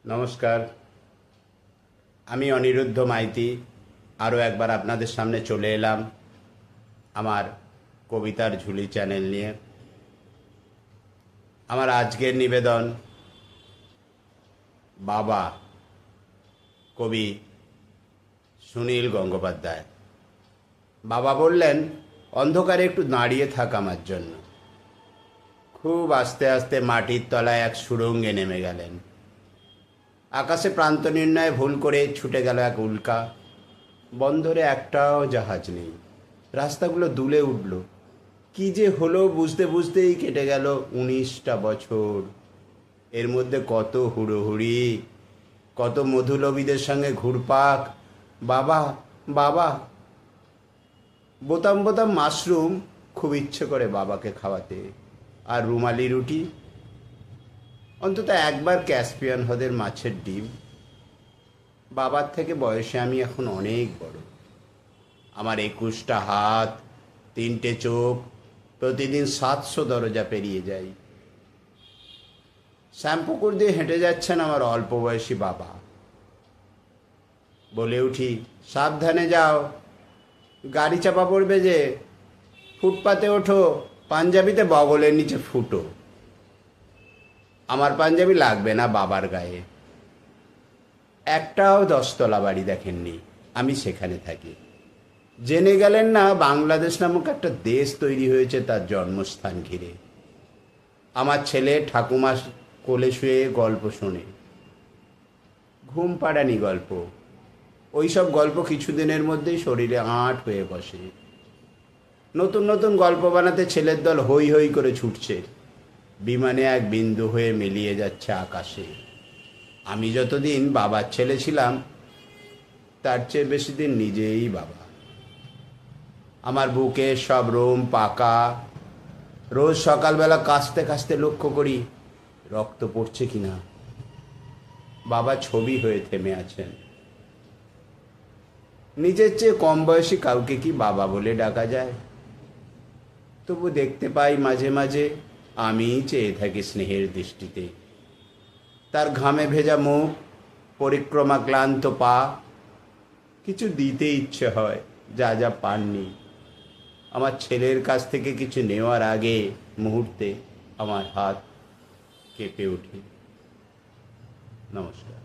নমস্কার, আমি অনিরুদ্ধ মাইতি আরও একবার আপনাদের সামনে চলে এলাম আমার কবিতার ঝুলি চ্যানেল নিয়ে। আমার আজকের নিবেদন বাবা, কবি সুনীল গঙ্গোপাধ্যায়। বাবা বললেন, অন্ধকারে একটু দাঁড়িয়ে থাক আমার জন্য। খুব আস্তে আস্তে মাটির তলায় এক সুড়ঙ্গে নেমে গেলেন। আকাশে প্রান্ত নির্ণয়ে ভুল করে ছুটে গেল এক উল্কা। বন্দরে একটাও জাহাজ নেই। রাস্তাগুলো দুলে উঠল। কি যে হলো বুঝতে বুঝতেই কেটে গেল 19টা বছর। এর মধ্যে কত হুড়োহুড়ি, কত মধুলবীদের সঙ্গে ঘুরপাক। বাবা বাবা, বোতাম বোতাম মাশরুম খুব ইচ্ছে করে বাবাকে খাওয়াতে, আর রুমালি রুটি, অন্তত একবার ক্যাসপিয়ান হ্রদের মাছের ডিম। বাবার থেকে বয়সে আমি এখন অনেক বড়। আমার 21টা হাত, 3টে চোখ, প্রতিদিন 700 দরজা পেরিয়ে যাই। শ্যামপুকুর দিয়ে হেঁটে যাচ্ছেন আমার অল্প বয়সী বাবা। বলে উঠি, সাবধানে যাও, গাড়ি চাপা পড়বে যে, ফুটপাতে ওঠো, পাঞ্জাবিতে বগলের নিচে ফুটো। আমার পাঞ্জাবি লাগবে না বাবার গায়ে। একটাও 10তলা বাড়ি দেখেননি, আমি সেখানে থাকি। জেনে গেলেন না বাংলাদেশ নামক একটা দেশ তৈরি হয়েছে তার জন্মস্থান ঘিরে। আমার ছেলে ঠাকুমা কোলে শুয়ে গল্প শোনে, ঘুম পাড়ানি গল্প। ওই সব গল্প কিছুদিনের মধ্যেই শরীরে আঁট হয়ে বসে। নতুন নতুন গল্প বানাতে ছেলের দল হই হই করে ছুটছে। বিমানে এক বিন্দু হয়ে মিলিয়ে যাচ্ছে আকাশে। আমি যতদিন বাবার ছেলে ছিলাম, তার চেয়ে বেশি দিন নিজেই বাবা। আমার বুকে সব রোম পাকা। রোজ সকালবেলা কাশতে কাশতে লক্ষ্য করি রক্ত পড়ছে কিনা। বাবা ছবি হয়ে থেমে আছেন। নিজের চেয়ে কম বয়সী কাউকে কি বাবা বলে ডাকা যায়? তবু দেখতে পাই মাঝে মাঝে, আমিই চেয়ে থাকি স্নেহের দৃষ্টিতে। তার ঘামে ভেজা মুখ, পরিক্রমা ক্লান্ত পা। কিছু দিতে ইচ্ছে হয় যা যা পাননি। আমার ছেলের কাছ থেকে কিছু নেওয়ার আগে মুহূর্তে আমার হাত কেঁপে ওঠে। নমস্কার।